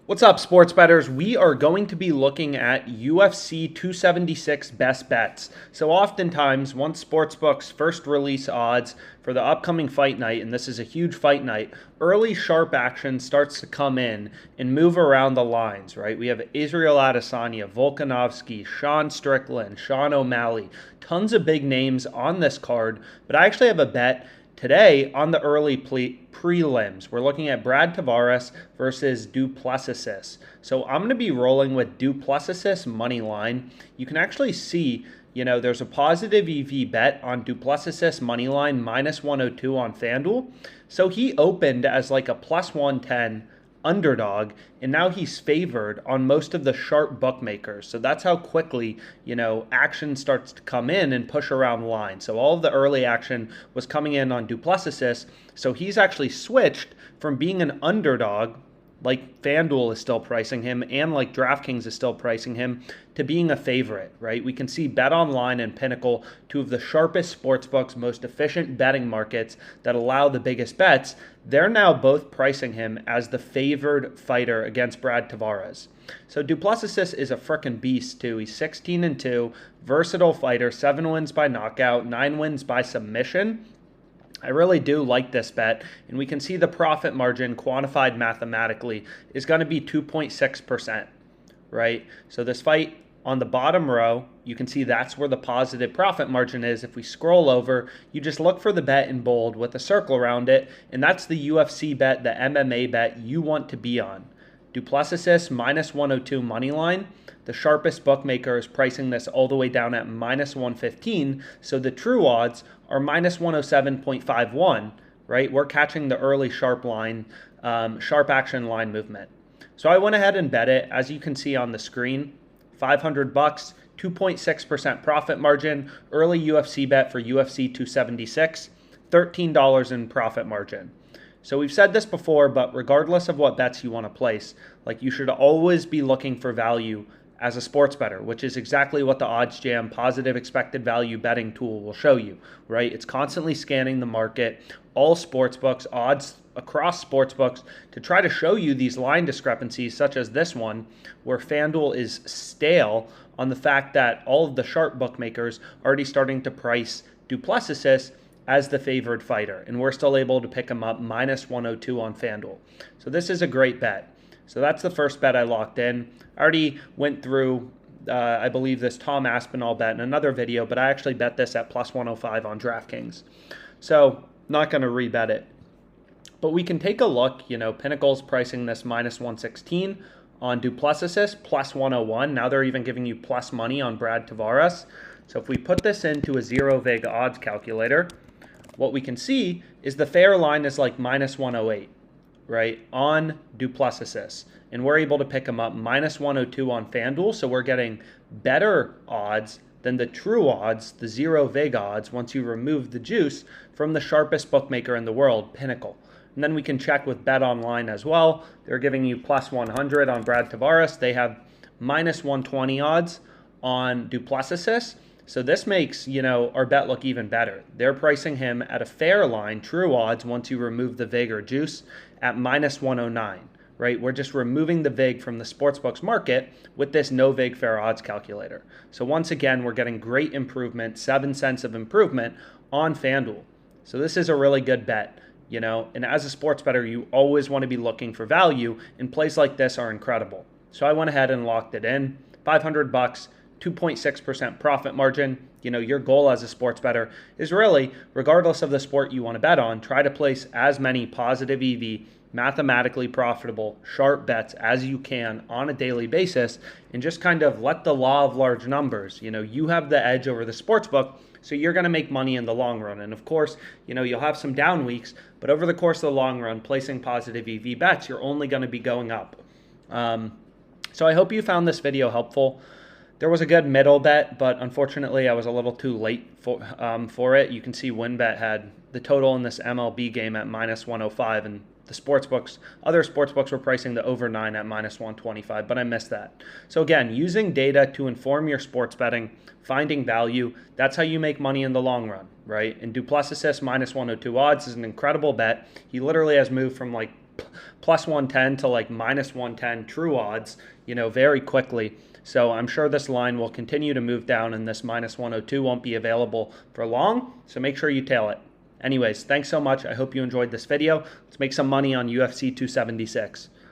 What's up, sports bettors? We are going to be looking at UFC 276 best bets. So oftentimes, once sportsbooks first release odds for the upcoming fight night, and this is a huge fight night, early sharp action starts to come in and move around the lines, right? We have Israel Adesanya, Volkanovski, Strickland, Sean O'Malley, tons of big names on this card, but I actually have a bet today on the early prelims. We're looking at Brad Tavares versus Duplessis. So I'm going to be rolling with Duplessis money line. You can actually see, there's a positive EV bet on Duplessis money line minus 102 on FanDuel. So he opened as like a plus 110 underdog, and now he's favored on most of the sharp bookmakers. So that's how quickly, action starts to come in and push around the line. So all of the early action was coming in on Duplessis. So he's actually switched from being an underdog, like FanDuel is still pricing him and like DraftKings is still pricing him, to being a favorite, right? We can see BetOnline and Pinnacle, two of the sharpest sports books, most efficient betting markets that allow the biggest bets. They're now both pricing him as the favored fighter against Brad Tavares. So Duplessis is a freaking beast too. He's 16-2, versatile fighter, 7 wins by knockout, 9 wins by submission. I really do like this bet, and we can see the profit margin quantified mathematically is going to be 2.6%, right? So this fight on the bottom row, you can see that's where the positive profit margin is. If we scroll over, you just look for the bet in bold with a circle around it, and that's the UFC bet, the MMA bet you want to be on. Duplessis minus 102 money line. The sharpest bookmaker is pricing this all the way down at minus 115. So the true odds are minus 107.51, right? We're catching the early sharp action line movement. So I went ahead and bet it. As you can see on the screen, $500, 2.6% profit margin, early UFC bet for UFC 276, $13 in profit margin. So we've said this before, but regardless of what bets you want to place, like, you should always be looking for value as a sports bettor, which is exactly what the OddsJam positive expected value betting tool will show you, right? It's constantly scanning the market, all sports books, odds across sports books, to try to show you these line discrepancies, such as this one, where FanDuel is stale on the fact that all of the sharp bookmakers are already starting to price Duplessis as the favored fighter, and we're still able to pick him up minus 102 on FanDuel. So this is a great bet. So that's the first bet I locked in. I already went through, I believe, this Tom Aspinall bet in another video, but I actually bet this at plus 105 on DraftKings. So not going to rebet it. But we can take a look. Pinnacle's pricing this minus 116 on Duplessis, plus 101. Now they're even giving you plus money on Brad Tavares. So if we put this into a zero vig odds calculator, what we can see is the fair line is like minus 108, right, on Duplessis. And we're able to pick him up minus 102 on FanDuel. So we're getting better odds than the true odds, the zero vig odds, once you remove the juice from the sharpest bookmaker in the world, Pinnacle. And then we can check with BetOnline as well. They're giving you plus 100 on Brad Tavares. They have minus 120 odds on Duplessis. So this makes, our bet look even better. They're pricing him at a fair line, true odds, once you remove the vig or juice, at minus 109, right? We're just removing the vig from the sportsbooks market with this no vig fair odds calculator. So once again, we're getting great improvement, 7 cents of improvement on FanDuel. So this is a really good bet, and as a sports bettor, you always want to be looking for value, and plays like this are incredible. So I went ahead and locked it in, $500, 2.6% profit margin. Your goal as a sports bettor is really, regardless of the sport you want to bet on, try to place as many positive EV, mathematically profitable, sharp bets as you can on a daily basis, and just kind of let the law of large numbers, you have the edge over the sports book, so you're going to make money in the long run. And of course, you'll have some down weeks, but over the course of the long run, placing positive EV bets, you're only going to be going up. So I hope you found this video helpful. There was a good middle bet, but unfortunately I was a little too late for it. You can see WinBet had the total in this MLB game at minus 105, and the other sports books were pricing the over 9 at minus 125, but I missed that. So again, using data to inform your sports betting, finding value, that's how you make money in the long run, right? And Duplessis minus 102 odds is an incredible bet. He literally has moved from like plus 110 to like minus 110 true odds, very quickly. So I'm sure this line will continue to move down, and this minus 102 won't be available for long. So make sure you tail it. Anyways, thanks so much. I hope you enjoyed this video. Let's make some money on UFC 276.